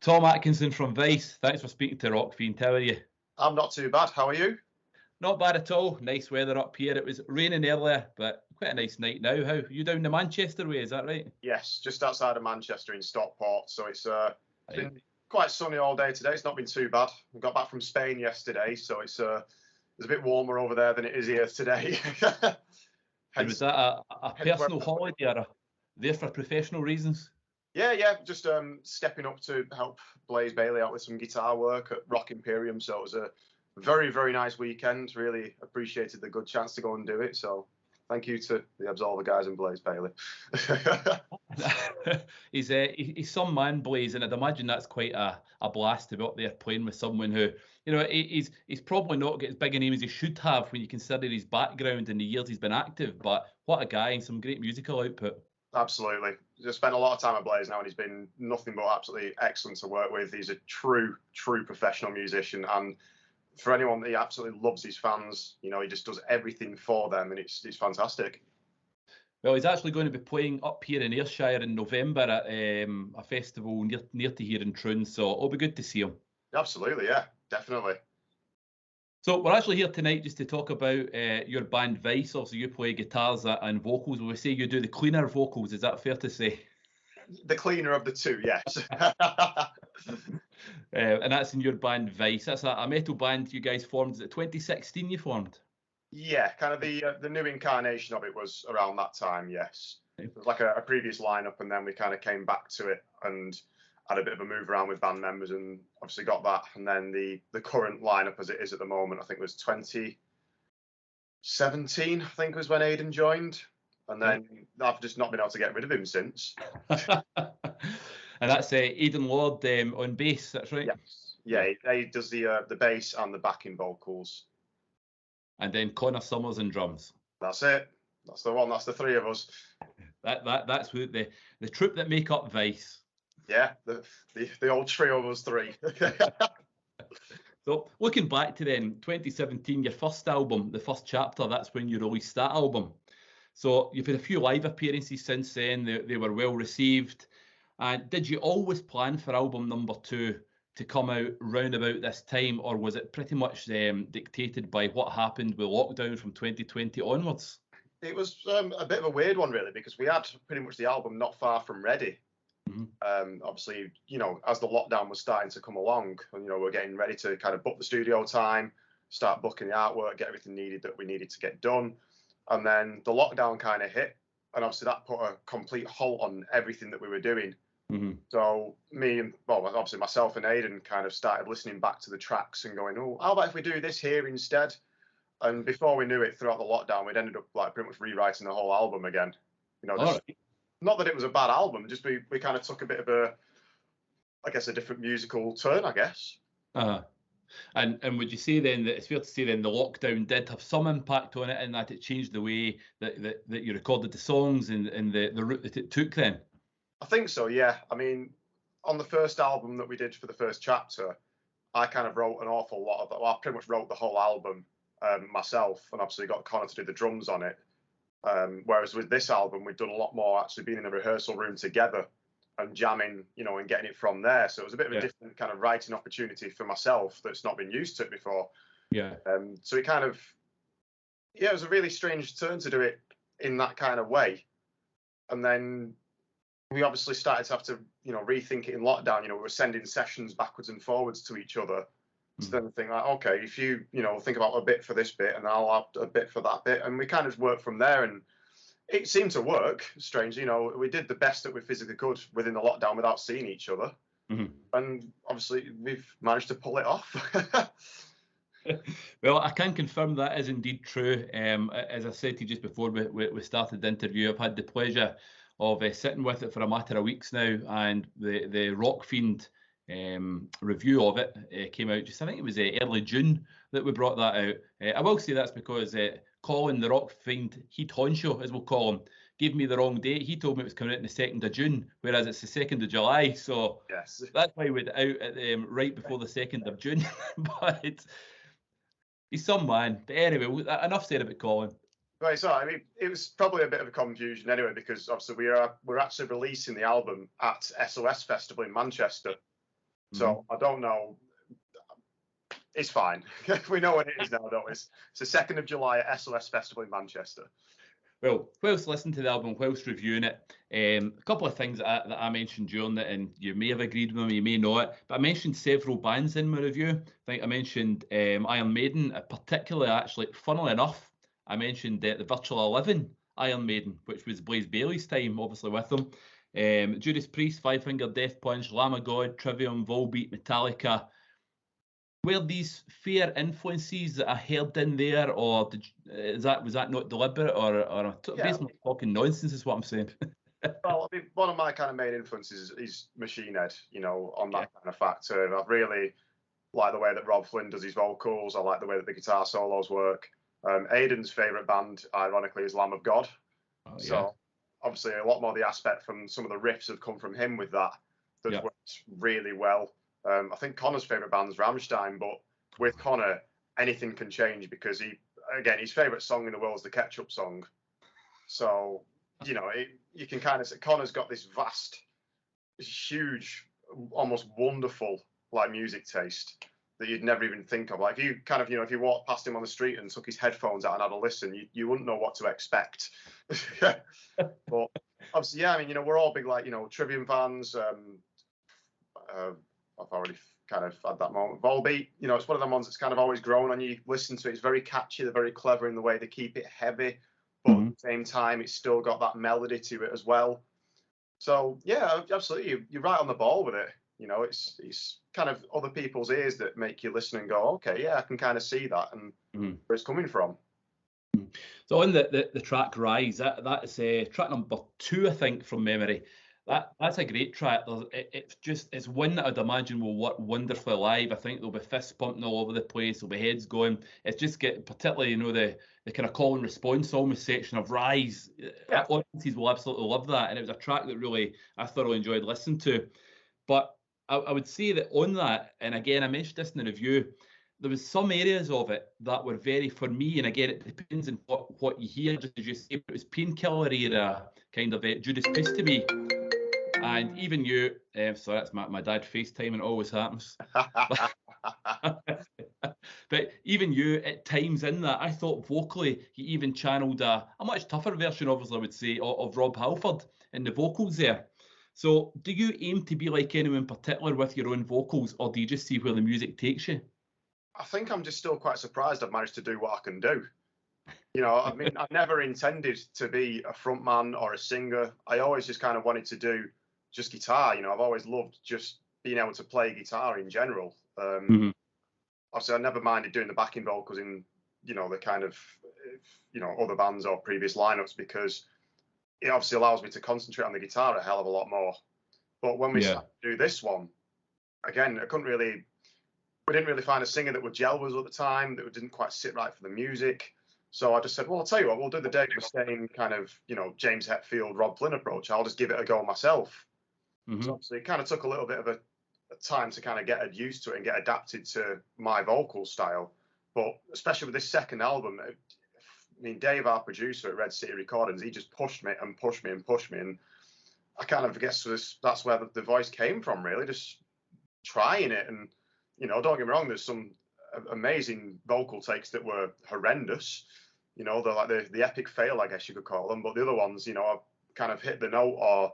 Tom Atkinson from Vice. Thanks for speaking to Rockfiend. How are you? I'm not too bad. How are you? Not bad at all. Nice weather up here. It was raining earlier, but quite a nice night now. How you down the Manchester way? Is that right? Yes, just outside of Manchester in Stockport. So it's Right. been quite sunny all day today. It's not been too bad. We got back from Spain yesterday, so it's a bit warmer over there than it is here today. And was Hence, that a hence where, personal holiday or there for professional reasons? yeah, just stepping up to help Blaze Bailey out with some guitar work at Rock Imperium. So it was a very, very nice weekend. Really appreciated the good chance to go and do it. So thank you to the Absolver guys and Blaze Bailey. He's some man, Blaze, and I'd imagine that's quite a blast to be up there playing with someone who, he's probably not got as big a name as he should have when you consider his background and the years he's been active. But what a guy, and some great musical output. Absolutely. Just spent a lot of time at Blaze now, and he's been nothing but absolutely excellent to work with. He's a true professional musician, and for anyone that he absolutely loves his fans, he just does everything for them, and it's fantastic. Well, he's actually going to be playing up here in Ayrshire in November at a festival near to here in Troon, so it'll be good to see him. Absolutely, yeah, definitely. So we're actually here tonight just to talk about your band Vice. Also, you play guitars and vocals. We say you do the cleaner vocals. Is that fair to say? The cleaner of the two, yes. And that's in your band Vice. That's a metal band you guys formed. Is it 2016 you formed? Yeah, kind of the new incarnation of it was around that time, yes. It was like a previous lineup, and then we kind of came back to it and had a bit of a move around with band members, and obviously got that. And then the current lineup as it is at the moment, I think it was 2017, I think was when Maiden joined. And then I've just not been able to get rid of him since. And that's Aidan Lord on bass, that's right? Yes. Yeah, he does the bass and the backing vocals. And then Connor Summers and drums. That's it. That's the one. That's the three of us. That's who the troupe that make up Vice. Yeah, the old trio of us three. So looking back to then 2017, your first album, the first chapter, that's when you released that album. So you've had a few live appearances since then. They were well received. And did you always plan for album number 2 to come out round about this time, or was it pretty much dictated by what happened with lockdown from 2020 onwards? It was a bit of a weird one, really, because we had pretty much the album not far from ready. Mm-hmm. Obviously, as the lockdown was starting to come along, and we're getting ready to kind of book the studio time, start booking the artwork, get everything that we needed to get done. And then the lockdown kind of hit, and obviously that put a complete halt on everything that we were doing. Mm-hmm. So me and, obviously myself and Aidan kind of started listening back to the tracks and going, oh, how about if we do this here instead? And before we knew it, throughout the lockdown, we'd ended up like pretty much rewriting the whole album again. Not that it was a bad album, just we kind of took a bit of a different musical turn, I guess. And would you say then that it's fair to say then the lockdown did have some impact on it, in that it changed the way that you recorded the songs and the route that it took then? I think so, yeah. I mean, on the first album that we did for the first chapter, I kind of wrote an awful lot of that. Well, I pretty much wrote the whole album myself, and obviously got Connor to do the drums on it. Whereas with this album, we've done a lot more actually being in the rehearsal room together and jamming, and getting it from there. So it was a bit of a different kind of writing opportunity for myself that's not been used to it before. Yeah. So it kind of, it was a really strange turn to do it in that kind of way. And then we obviously started to have to, rethink it in lockdown. We were sending sessions backwards and forwards to each other. So then think like, okay, if you, think about a bit for this bit and I'll have a bit for that bit. And we kind of worked from there, and it seemed to work, strangely. We did the best that we physically could within the lockdown without seeing each other. Mm-hmm. And obviously we've managed to pull it off. Well, I can confirm that is indeed true. As I said to you just before we started the interview, I've had the pleasure of sitting with it for a matter of weeks now, and the Rockfiend review of it came out just, I think it was early June that we brought that out. I will say that's because Colin, the Rockfiend heat honcho, as we'll call him, gave me the wrong date. He told me it was coming out on the 2nd of June, whereas it's the 2nd of July. So yes, that's why we went out at, right before the 2nd of June. But he's some man. But anyway, enough said about Colin. Right, so I mean, it was probably a bit of a confusion anyway, because obviously we're actually releasing the album at SOS Festival in Manchester. So I don't know. It's fine. We know what it is now, don't we? It's the 2nd of July at SOS Festival in Manchester. Well, whilst listening to the album, whilst reviewing it, a couple of things that I mentioned during it, and you may have agreed with me, you may not, but I mentioned several bands in my review. I think I mentioned Iron Maiden, particularly, actually, funnily enough, I mentioned the Virtual 11 Iron Maiden, which was Blaze Bailey's time, obviously, with them. Judas Priest, Five Finger Death Punch, Lamb of God, Trivium, Volbeat, Metallica. Were these fair influences that I heard in there, or was that not deliberate, or basically talking nonsense is what I'm saying? Well, I mean, one of my kind of main influences is Machine Head, on that kind of factor. I've really like the way that Rob Flynn does his vocals. I like the way that the guitar solos work. Aidan's favourite band, ironically, is Lamb of God. So obviously a lot more of the aspect from some of the riffs have come from him with that. That's worked really well. I think Connor's favourite band's Rammstein, but with Connor, anything can change because his favourite song in the world is the Ketchup Song. So, you can kind of say Connor's got this vast, huge, almost wonderful music taste that you'd never even think of. Like if you kind of, if you walked past him on the street and took his headphones out and had a listen, you wouldn't know what to expect. But obviously, I mean, we're all big Trivium fans. I've already kind of had that moment. Volbeat, it's one of them ones that's kind of always grown on you. Listen to it, it's very catchy. They're very clever in the way they keep it heavy, but at the same time, it's still got that melody to it as well. So yeah, absolutely, you're right on the ball with it. It's kind of other people's ears that make you listen and go, okay, yeah, I can kind of see that and where it's coming from. So on the track Rise, that is track number 2, I think, from memory. That's a great track. It's one that I'd imagine will work wonderfully live. I think there'll be fists pumping all over the place. There'll be heads going. It's just particularly, the kind of call and response almost section of Rise. Audiences will absolutely love that. And it was a track that really I thoroughly enjoyed listening to. But I would say that on that, and again, I mentioned this in the review, there was some areas of it that were very, for me, and again, it depends on what you hear, just as you say, it was Painkiller era, kind of Judas Priest to me. And even you, sorry, that's my dad FaceTime, and it always happens. But even you, at times in that, I thought vocally he even channeled a much tougher version, obviously, I would say, of Rob Halford in the vocals there. So do you aim to be like anyone in particular with your own vocals, or do you just see where the music takes you? I think I'm just still quite surprised I've managed to do what I can do. I mean, I never intended to be a frontman or a singer. I always just kind of wanted to do just guitar. I've always loved just being able to play guitar in general. Obviously, I never minded doing the backing vocals in, the kind of, other bands or previous lineups, because it obviously allows me to concentrate on the guitar a hell of a lot more. But when we started to do this one, again, we didn't really find a singer that would gel with us at the time, that didn't quite sit right for the music. So I just said, well, I'll tell you what, we'll do the Dave Mustaine kind of, James Hetfield, Rob Flynn approach. I'll just give it a go myself. So obviously it kind of took a little bit of a time to kind of get used to it and get adapted to my vocal style. But especially with this second album, I mean, Dave, our producer at Red City Recordings, he just pushed me and pushed me and pushed me. And I kind of guess that's where the voice came from, really, just trying it. And, don't get me wrong, there's some amazing vocal takes that were horrendous. They're like the epic fail, I guess you could call them. But the other ones, I kind of hit the note, or,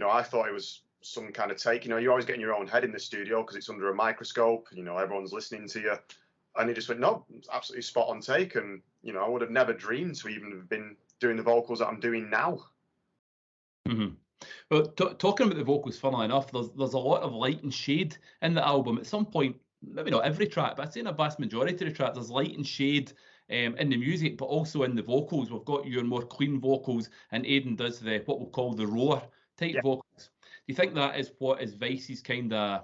I thought it was some kind of take. You always get in your own head in the studio because it's under a microscope. Everyone's listening to you. And he just went, no, it's absolutely spot on take. And, I would have never dreamed to even have been doing the vocals that I'm doing now. Well, talking about the vocals, funnily enough, there's a lot of light and shade in the album. At some point, maybe not every track, but I'd say in a vast majority of the tracks, there's light and shade in the music, but also in the vocals. We've got your more clean vocals, and Aidan does what we'll call the roar type vocals. Do you think that is what is Vice's kind of,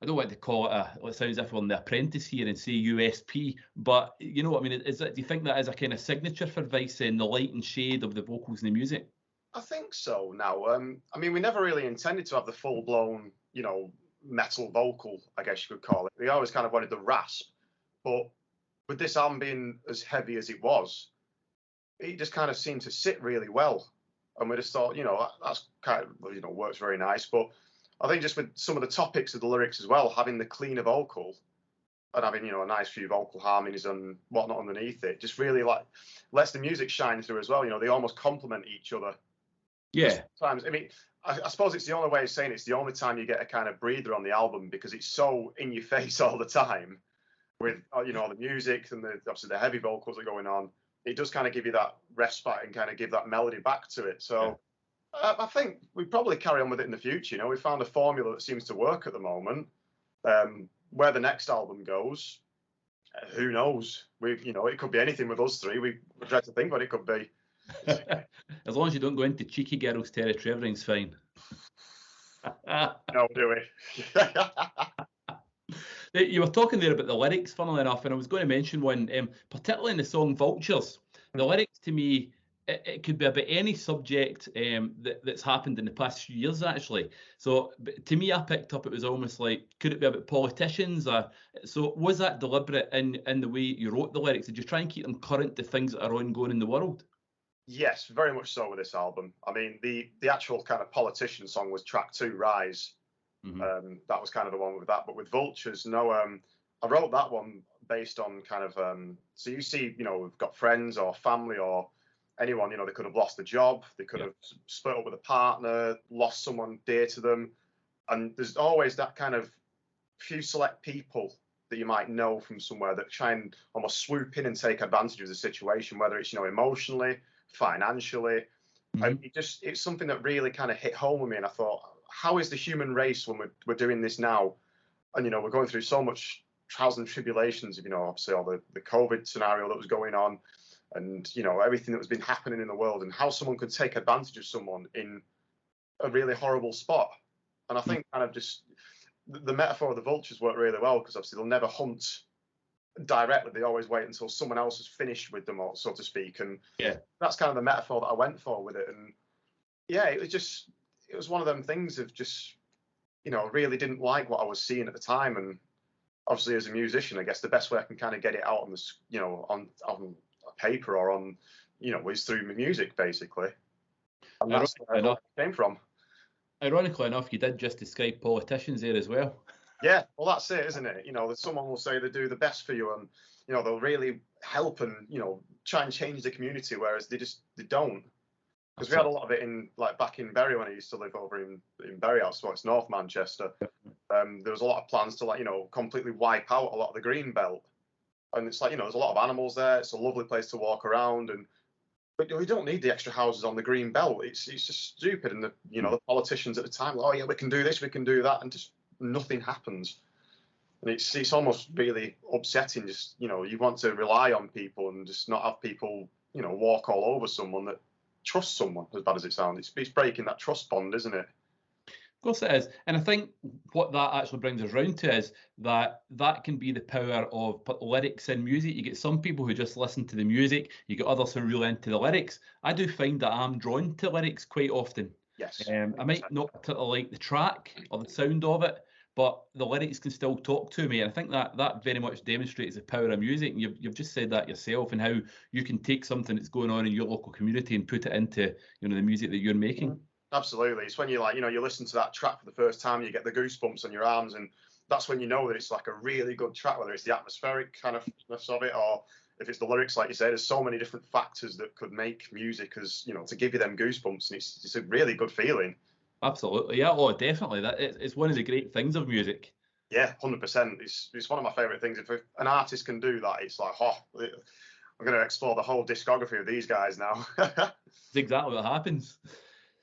I don't know what to call it, it sounds as if we're on The Apprentice here and say USP, but you know what I mean? Do you think that is a kind of signature for Vice in the light and shade of the vocals and the music? I think so now. I mean, we never really intended to have the full-blown, metal vocal, I guess you could call it. We always kind of wanted the rasp. But with this album being as heavy as it was, it just kind of seemed to sit really well. And we just thought, that's kind of, works very nice. But I think just with some of the topics of the lyrics as well, having the cleaner vocal and having, you know, a nice few vocal harmonies and whatnot underneath it, just really like lets the music shine through as well. You know, they almost complement each other. Yeah. Sometimes, I mean, I suppose it's the only way of saying it's the only time you get a kind of breather on the album, because it's so in your face all the time with, you know, the music and obviously the heavy vocals that are going on. It does kind of give you that respite and kind of give that melody back to it. So I think we probably carry on with it in the future. You know, we found a formula that seems to work at the moment. Where the next album goes, who knows? You know, it could be anything with us three. We dread to think what it could be. As long as you don't go into cheeky girls territory, everything's fine. No, do we? You were talking there about the lyrics, funnily enough, and I was going to mention one, particularly in the song Vultures. The lyrics, to me, it could be about any subject that's happened in the past few years, actually. So to me, I picked up it was almost like, could it be about politicians? So was that deliberate in the way you wrote the lyrics? Did you try and keep them current to things that are ongoing in the world? Yes, very much so with this album. I mean, the actual kind of politician song was track 2, Rise. That was kind of the one with that. But with Vultures, no, I wrote that one based on kind of, so you see, you know, we've got friends or family or anyone, you know, they could have lost a job, they could have split up with a partner, lost someone dear to them. And there's always that kind of few select people that you might know from somewhere that try and almost swoop in and take advantage of the situation, whether it's, you know, emotionally, financially. And it's something that really kind of hit home with me. And I thought, how is the human race when we're doing this now? And, you know, we're going through so much trials and tribulations of, you know, obviously all the COVID scenario that was going on and, you know, everything that was been happening in the world, and how someone could take advantage of someone in a really horrible spot. And I think kind of just the metaphor of the vultures worked really well, because obviously they'll never hunt directly. They always wait until someone else has finished with them, or so to speak. And that's kind of the metaphor that I went for with it. And yeah, it was one of them things of just, you know, really didn't like what I was seeing at the time. And obviously as a musician, I guess the best way I can kind of get it out on the, you know, on paper or on, you know, is through my music, basically. And that's where it came from. Ironically enough, you did just describe politicians there as well. Yeah, well, that's it, isn't it? You know, someone will say they do the best for you, and, you know, they'll really help and, you know, try and change the community, whereas they don't. Because we had a lot of it in, like, back in Bury when I used to live over in Bury House, so it's North Manchester. There was a lot of plans to, like, you know, completely wipe out a lot of the green belt. And it's like, you know, there's a lot of animals there. It's a lovely place to walk around, but we don't need the extra houses on the green belt. It's just stupid. And you know, the politicians at the time, oh yeah, we can do this, we can do that, and just nothing happens. And it's almost really upsetting. Just, you know, you want to rely on people and just not have people, you know, walk all over someone that trusts someone. As bad as it sounds, it's breaking that trust bond, isn't it? Of course it is. And I think what that actually brings us round to is that can be the power of lyrics in music. You get some people who just listen to the music. You get others who are really into the lyrics. I do find that I'm drawn to lyrics quite often. Yes. I might not particularly like the track or the sound of it, but the lyrics can still talk to me. And I think that very much demonstrates the power of music. And you've just said that yourself, and how you can take something that's going on in your local community and put it into, you know, the music that you're making. Absolutely. It's when you, like, you know, you listen to that track for the first time, you get the goosebumps on your arms, and that's when you know that it's like a really good track, whether it's the atmospheric kind of of it or if it's the lyrics. Like you say, there's so many different factors that could make music, as, you know, to give you them goosebumps, and it's a really good feeling. Absolutely, yeah. Oh, definitely. That it's one of the great things of music. Yeah, 100%. It's one of my favourite things. If an artist can do that, it's like, oh, I'm going to explore the whole discography of these guys now. It's exactly what happens.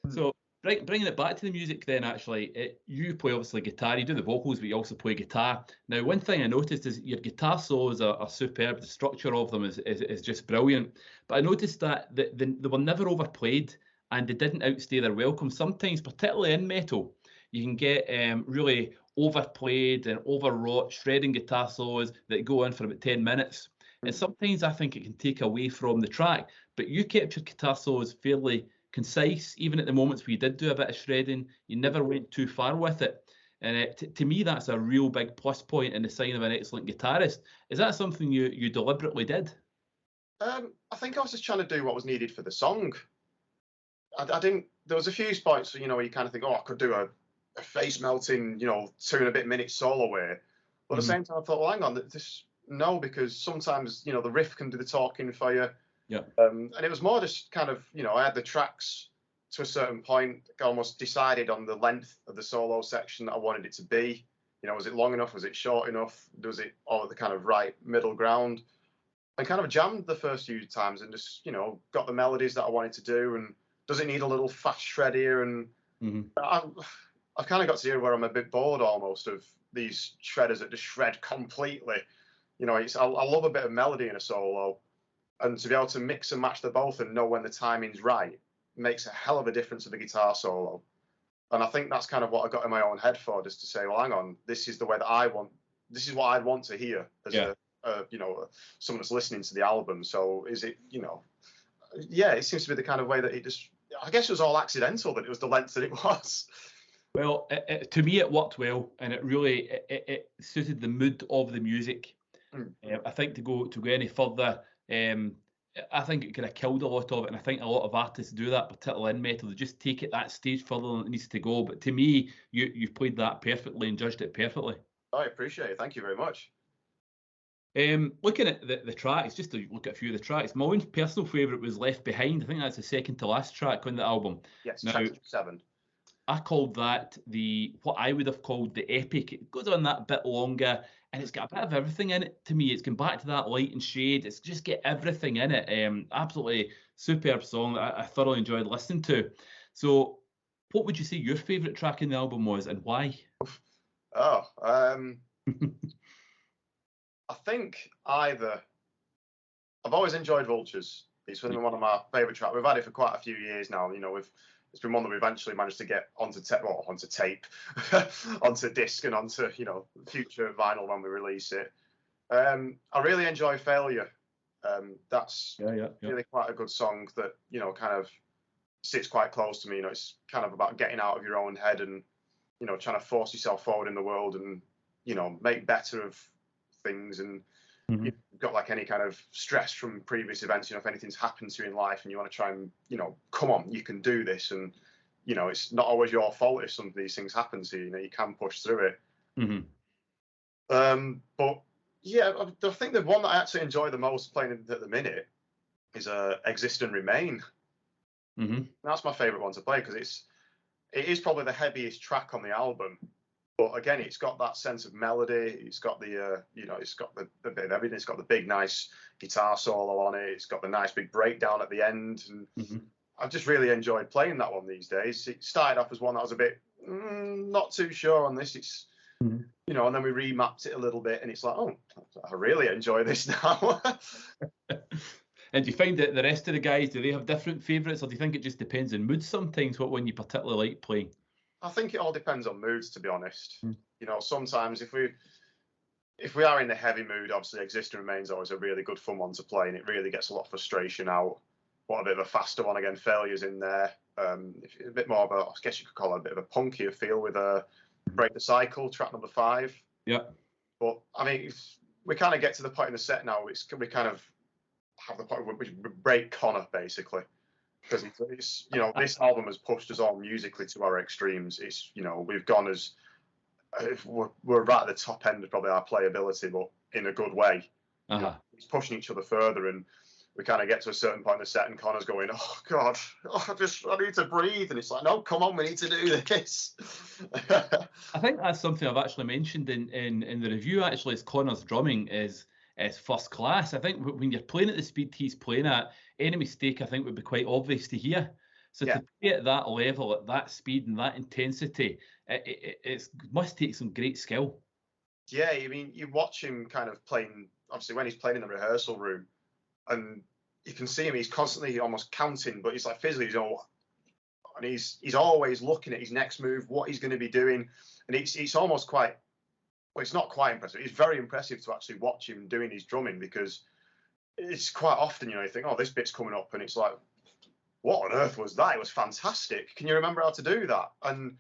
So, bringing it back to the music then, actually, you play obviously guitar, you do the vocals, but you also play guitar. Now, one thing I noticed is your guitar solos are superb. The structure of them is just brilliant. But I noticed that they were never overplayed, and they didn't outstay their welcome. Sometimes, particularly in metal, you can get really overplayed and overwrought shredding guitar solos that go on for about 10 minutes. And sometimes I think it can take away from the track. But you kept your guitar solos fairly concise, even at the moments where you did do a bit of shredding. You never went too far with it. And to me, that's a real big plus point and the sign of an excellent guitarist. Is that something you deliberately did? I think I was just trying to do what was needed for the song. I didn't. There was a few spots, you know, where you kind of think, oh, I could do a face melting, 2 and a bit minute solo way. But at the same time, I thought, well, hang on, no, because sometimes the riff can do the talking for you. Yeah. And it was more just kind of, I had the tracks to a certain point, almost decided on the length of the solo section that I wanted it to be. Was it long enough? Was it short enough? Was it all the kind of right middle ground? I kind of jammed the first few times and just, got the melodies that I wanted to do. And does it need a little fast shred here? And I kind of got to here where I'm a bit bored almost of these shredders that just shred completely. I love a bit of melody in a solo, and to be able to mix and match the both and know when the timing's right makes a hell of a difference to the guitar solo. And I think that's kind of what I got in my own head for, just to say, well, hang on, this is the way that I want. This is what I'd want to hear as someone that's listening to the album. So is it, it seems to be the kind of way that it just. I guess it was all accidental that it was the length that it was. Well, to me, it worked well, and it really it suited the mood of the music. I think to go any further, I think it could have killed a lot of it, and I think a lot of artists do that, particularly in metal. They just take it that stage further than it needs to go. But to me, you've played that perfectly and judged it perfectly. I appreciate it. Thank you very much. Looking at the tracks, just to look at a few of the tracks, my own personal favourite was Left Behind. I think that's the second to last track on the album. Yes, track 7. I called that what I would have called the epic. It goes on that bit longer, and it's got a bit of everything in it to me. It's gone back to that light and shade. It's just got everything in it. Absolutely superb song that I thoroughly enjoyed listening to. So what would you say your favourite track in the album was, and why? I think I've always enjoyed Vultures. It's one of my favourite tracks. We've had it for quite a few years now. It's been one that we eventually managed to get onto tape, onto disc, and onto future vinyl when we release it. I really enjoy Failure. That's really quite a good song that kind of sits quite close to me. It's kind of about getting out of your own head and trying to force yourself forward in the world and make better of things. And you've got like any kind of stress from previous events, if anything's happened to you in life and you want to try and come on, you can do this, and it's not always your fault if some of these things happen to you. You can push through it. But yeah, I think the one that I actually enjoy the most playing at the minute is Exist and Remain. That's my favorite one to play because it is probably the heaviest track on the album. But again, it's got that sense of melody. It's got the, it's got the bit of everything. It's got the big, nice guitar solo on it. It's got the nice big breakdown at the end. And I've just really enjoyed playing that one these days. It started off as one that I was a bit not too sure on this. It's, and then we remapped it a little bit, and it's like, oh, I really enjoy this now. And do you find that the rest of the guys, do they have different favourites, or do you think it just depends on mood sometimes, what one you particularly like playing? I think it all depends on moods, to be honest. Sometimes if we are in the heavy mood, obviously Exist and Remain's always a really good fun one to play, and it really gets a lot of frustration out. Want a bit of a faster one again, Failure's in there. A bit more of a, I guess you could call it a bit of a punkier feel with Break the Cycle, track number 5. Yeah. But I mean, we kind of get to the point in the set now, we kind of have the point where we break Connor, basically. Because it's this album has pushed us all musically to our extremes. It's we've gone as we're right at the top end of probably our playability, but in a good way. It's pushing each other further, and we kind of get to a certain point in the set, and Connor's going, "Oh God, I need to breathe," and it's like, "No, come on, we need to do this." I think that's something I've actually mentioned in the review. Actually, is Connor's drumming is first class. I think when you're playing at the speed he's playing at, any mistake I think would be quite obvious to hear. So to play at that level, at that speed and that intensity, it must take some great skill. Yeah, I mean, you watch him kind of playing, obviously when he's playing in the rehearsal room, and you can see him, he's constantly almost counting, but he's like physically, and he's always looking at his next move, what he's going to be doing, and it's almost quite, well, it's not quite impressive. It's very impressive to actually watch him doing his drumming, because it's quite often, you think, oh, this bit's coming up, and it's like, what on earth was that? It was fantastic. Can you remember how to do that? And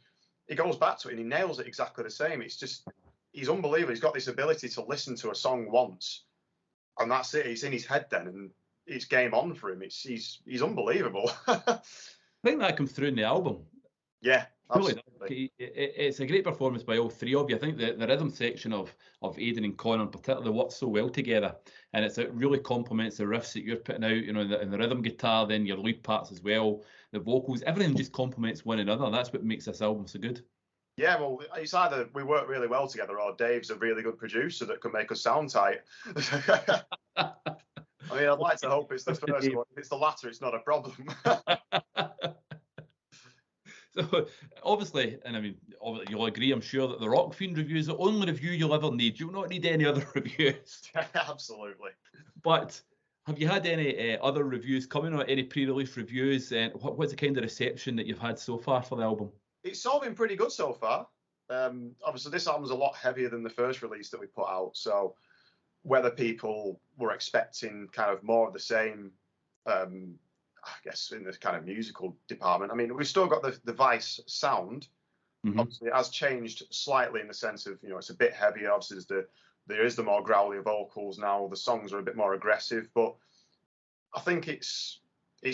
he goes back to it and he nails it exactly the same. It's just, he's unbelievable. He's got this ability to listen to a song once, and that's it. It's in his head then, and it's game on for him. He's unbelievable. I think that comes through in the album. Yeah, Really, Absolutely. it's a great performance by all three of you. I think the rhythm section of Aidan and Connor in particular work so well together, and it really complements the riffs that you're putting out. You know, in the rhythm guitar, then your lead parts as well, the vocals, everything just complements one another. That's what makes this album so good. Yeah, well, it's either we work really well together or Dave's a really good producer that can make us sound tight. I mean, I'd like to hope it's the first one. If it's the latter, it's not a problem. So obviously, and I mean, you'll agree, I'm sure, that the Rockfiend review is the only review you'll ever need. You'll not need any other reviews. Absolutely. But have you had any other reviews coming, or any pre-release reviews? And what's the kind of reception that you've had so far for the album? It's all been pretty good so far. Obviously, this album's a lot heavier than the first release that we put out. So whether people were expecting kind of more of the same, I guess, in the kind of musical department. I mean, we've still got the Vice sound. Mm-hmm. Obviously, it has changed slightly in the sense of, it's a bit heavier. Obviously, there is the more growly vocals now. The songs are a bit more aggressive, but I think it's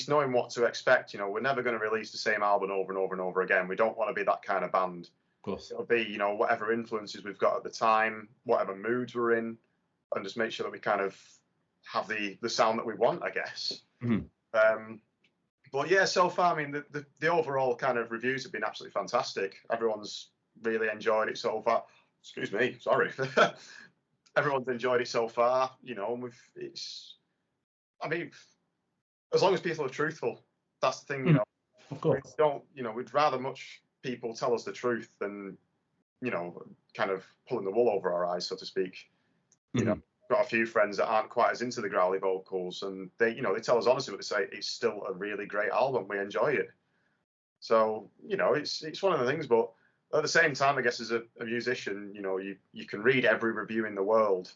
knowing what to expect. We're never going to release the same album over and over and over again. We don't want to be that kind of band. Of course. It'll be, whatever influences we've got at the time, whatever moods we're in, and just make sure that we kind of have the sound that we want, I guess. Mm-hmm. But yeah, so far, I mean, the overall kind of reviews have been absolutely fantastic. Everyone's really enjoyed it so far. Excuse me, sorry. Everyone's enjoyed it so far, and I mean, as long as people are truthful, that's the thing, Of course. We'd rather much people tell us the truth than, kind of pulling the wool over our eyes, so to speak. Got a few friends that aren't quite as into the growly vocals, and they tell us honestly what they say. It's still a really great album. We enjoy it. So it's one of the things. But at the same time, I guess as a musician, you can read every review in the world,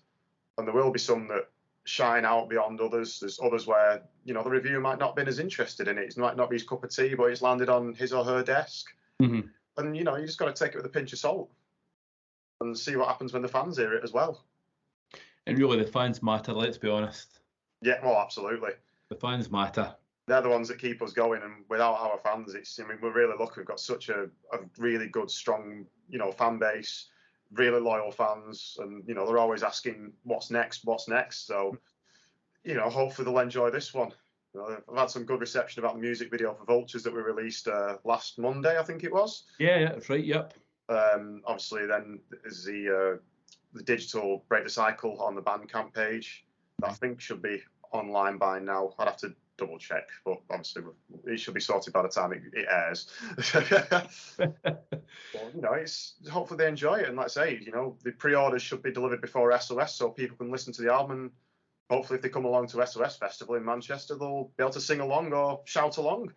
and there will be some that shine out beyond others. There's others where the reviewer might not have been as interested in it. It might not be his cup of tea, but it's landed on his or her desk. Mm-hmm. And you just got to take it with a pinch of salt and see what happens when the fans hear it as well. And really, the fans matter, let's be honest. Yeah, well, absolutely. The fans matter. They're the ones that keep us going, and without our fans, we're really lucky. We've got such a really good, strong, fan base, really loyal fans, and they're always asking what's next. So, hopefully they'll enjoy this one. I've had some good reception about the music video for Vultures that we released last Monday, I think it was. Yeah, that's right. Yep. Obviously, then is the digital Break the Cycle on the Bandcamp page that I think should be online by now. I'd have to double check, but obviously it should be sorted by the time it airs. Well, it's hopefully they enjoy it, and like I say, the pre-orders should be delivered before SOS, so people can listen to the album. And hopefully, if they come along to SOS Festival in Manchester, they'll be able to sing along or shout along.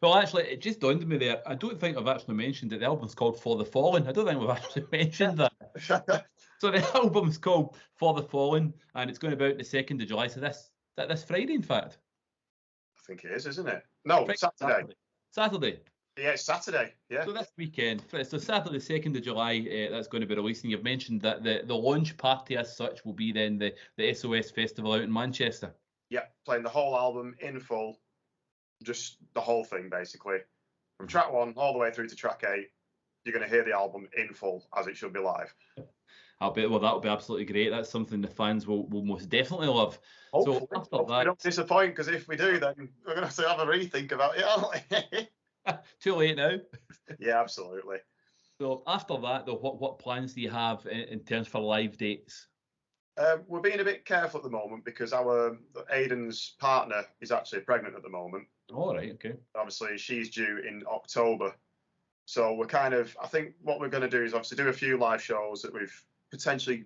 Well, actually, it just dawned on me there. I don't think I've actually mentioned that the album's called For the Fallen. I don't think we've actually mentioned that. So the album's called For the Fallen, and it's going about the 2nd of July. So this Friday, in fact. I think it is, isn't it? No, Saturday. Saturday. Yeah, it's Saturday. Yeah. So this weekend, so Saturday, 2nd of July, that's going to be releasing. You've mentioned that the launch party as such will be then the SOS Festival out in Manchester. Yeah, playing the whole album in full. Just the whole thing, basically. From track 1 all the way through to track 8, you're going to hear the album in full, as it should be live. That'll be absolutely great. That's something the fans will most definitely love. Hopefully, so after that, we don't disappoint, because if we do, then we're going to have a rethink about it, aren't we? Too late now. Yeah, absolutely. So after that, though, what plans do you have in terms for live dates? We're being a bit careful at the moment because Aiden's partner is actually pregnant at the moment. All right, okay. Obviously, she's due in October. So we're I think what we're going to do is obviously do a few live shows that we've potentially,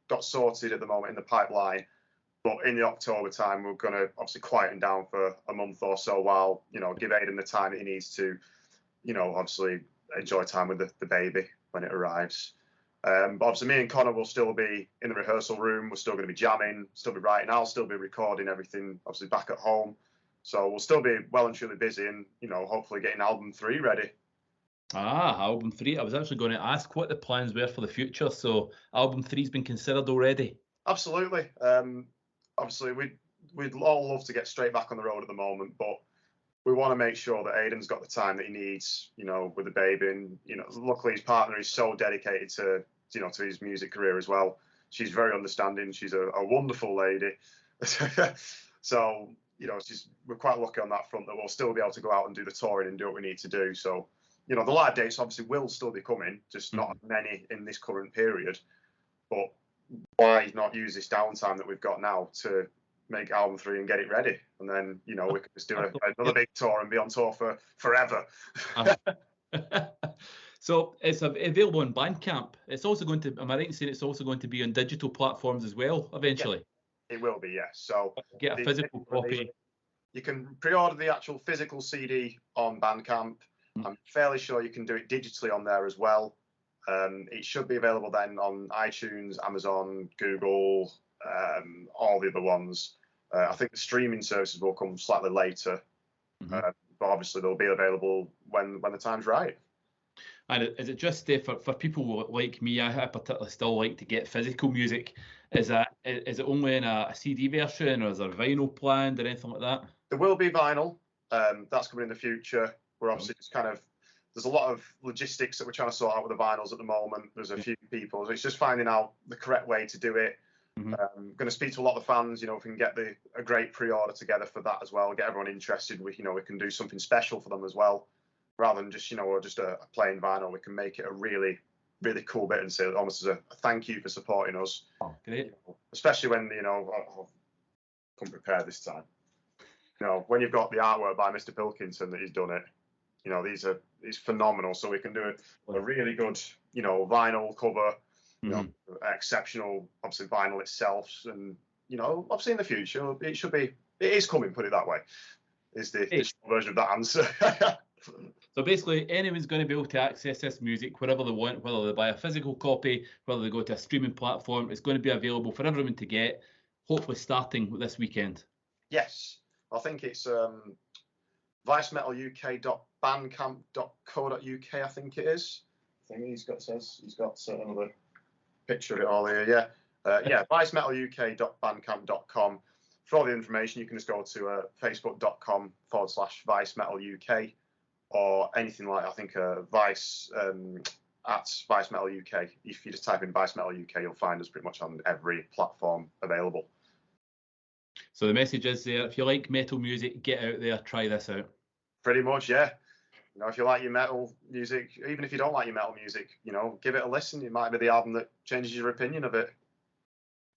got sorted at the moment in the pipeline. But in the October time, we're going to obviously quieten down for a month or so while, give Aiden the time that he needs to, obviously enjoy time with the baby when it arrives. But obviously me and Connor will still be in the rehearsal room. We're still going to be jamming, still be writing. I'll still be recording everything, obviously back at home. So we'll still be well and truly busy and, hopefully getting album 3 ready. Album 3. I was actually going to ask what the plans were for the future. So album 3's been considered already? Absolutely. Obviously, we'd all love to get straight back on the road at the moment, but we want to make sure that Aidan's got the time that he needs, you know, with the baby. And, you know, luckily his partner is so dedicated to, you know, to his music career as well. She's very understanding. She's a wonderful lady. So, you know, we're quite lucky on that front that we'll still be able to go out and do the touring and do what we need to do. So, you know, the live dates obviously will still be coming, just not many in this current period. But why not use this downtime that we've got now to make album 3 and get it ready, and then, you know, we can just do another big tour and be on tour for forever. So it's available on Bandcamp. It's also going to, am I right in saying it's also going to be on digital platforms as well eventually? Yeah, it will be, yes. So get a physical copy. You can pre-order the actual physical CD on Bandcamp. I'm fairly sure you can do it digitally on there as well. It should be available then on iTunes, Amazon, Google, all the other ones. I think the streaming services will come slightly later, but obviously they'll be available when the time's right. And is it just for people like me? I particularly still like to get physical music. Is it only in a CD version, or is there vinyl planned or anything like that? There will be vinyl. That's coming in the future. We're obviously just there's a lot of logistics that we're trying to sort out with the vinyls at the moment. There's a few people, so it's just finding out the correct way to do it. I'm going to speak to a lot of the fans, you know, if we can get a great pre-order together for that as well, get everyone interested. We can do something special for them as well, rather than just, you know, just a plain vinyl. We can make it a really, really cool bit and say almost as a thank you for supporting us. Oh, great. You know, especially when, you know, I'll come prepared this time. You know, when you've got the artwork by Mr. Pilkington that he's done it, you know, he's phenomenal. So we can do a really good, you know, vinyl cover. You know, exceptional, obviously, vinyl itself, and, you know, obviously in the future it is coming. Put it that way, is the short version of that answer. So basically, anyone's going to be able to access this music wherever they want, whether they buy a physical copy, whether they go to a streaming platform. It's going to be available for everyone to get, hopefully starting this weekend. Yes, I think it's vicemetaluk.bandcamp.co.uk. I think it is. I think he's got another picture of it all here. vicemetaluk.bandcamp.com. For all the information, you can just go to facebook.com/vicemetaluk, or anything like, I think, Vice at Vice Metal UK. If you just type in Vice Metal UK, you'll find us pretty much on every platform available. So the message is there: if you like metal music, get out there, try this out. Pretty much, yeah. You know, if you like your metal music, even if you don't like your metal music, you know, give it a listen. It might be the album that changes your opinion of it.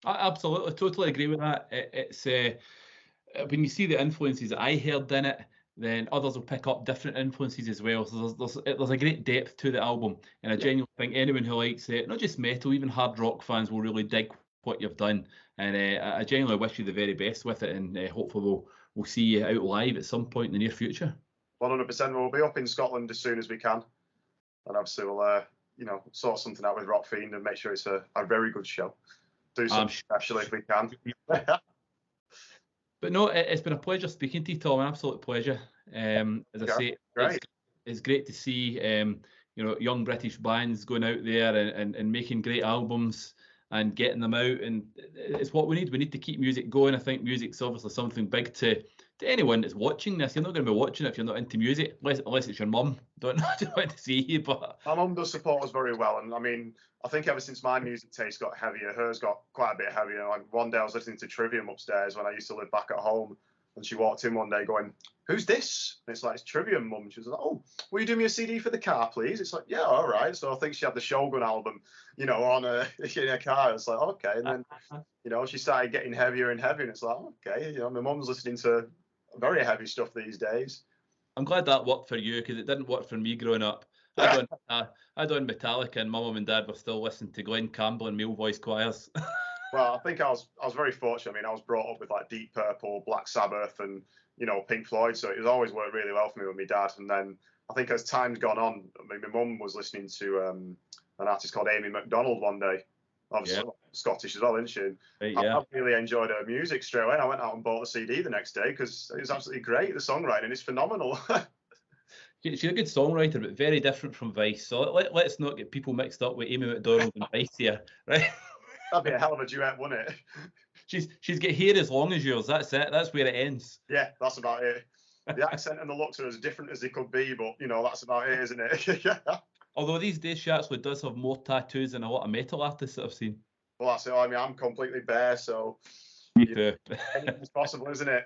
I absolutely, totally agree with that. It's when you see the influences that I heard in it, then others will pick up different influences as well. So there's a great depth to the album, and I genuinely think anyone who likes it, not just metal, even hard rock fans, will really dig what you've done. And I genuinely wish you the very best with it, and hopefully we'll see you out live at some point in the near future. 100%. We'll be up in Scotland as soon as we can, and obviously we'll you know, sort something out with Rockfiend and make sure it's a very good show. Do something special if we can. But no, it's been a pleasure speaking to you, Tom. An absolute pleasure. As I say, it's great to see you know, young British bands going out there and making great albums and getting them out, and it's what we need. We need to keep music going. I think music's obviously something big to anyone that's watching this. You're not going to be watching it if you're not into music, unless it's your mum. Don't want to see you, but my mum does support us very well, and I mean, I think ever since my music taste got heavier, hers got quite a bit heavier. Like one day I was listening to Trivium upstairs when I used to live back at home, and she walked in one day going, "Who's this?" And it's like, "It's Trivium, Mum." She was like, "Oh, will you do me a CD for the car, please?" It's like, "Yeah, all right." So I think she had the Shogun album, you know, on in her car. It's like, okay, and then, you know, she started getting heavier and heavier, and it's like, okay, you know, my mum's listening to very heavy stuff these days. I'm glad that worked for you, because it didn't work for me growing up. I done Metallica, and my mum and dad were still listening to Glenn Campbell and male voice choirs. Well, I think I was very fortunate. I mean, I was brought up with like Deep Purple, Black Sabbath, and, you know, Pink Floyd, so it was always worked really well for me with my dad. And then I think as time's gone on, I mean, my mum was listening to an artist called Amy MacDonald one day. Obviously, Scottish as well, isn't she? I really enjoyed her music straight away. I went out and bought the CD the next day because it was absolutely great. The songwriting is phenomenal. She's a good songwriter, but very different from Vice. So let's not get people mixed up with Amy MacDonald and Vice here, right? That'd be a hell of a duet, wouldn't it? She's got hair as long as yours. That's it. That's where it ends. Yeah, that's about it. The accent and the looks are as different as they could be, but you know, that's about it, isn't it? Yeah. Although these days she actually does have more tattoos than a lot of metal artists that I've seen. Well, that's it. I mean, I'm completely bare, so Me too. anything's possible, isn't it?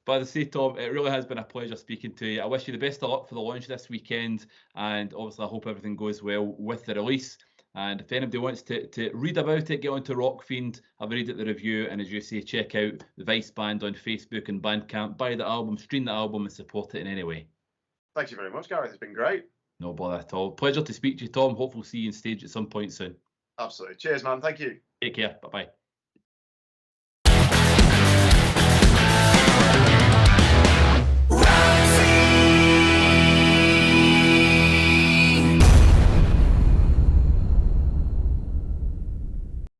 But as I say, Tom, it really has been a pleasure speaking to you. I wish you the best of luck for the launch this weekend, and obviously I hope everything goes well with the release. And if anybody wants to read about it, get onto Rockfiend, have a read at the review, and as you say, check out the Vice Band on Facebook and Bandcamp, buy the album, stream the album, and support it in any way. Thank you very much, Gareth. It's been great. No bother at all. Pleasure to speak to you, Tom. Hopefully see you on stage at some point soon. Absolutely. Cheers, man. Thank you. Take care. Bye-bye.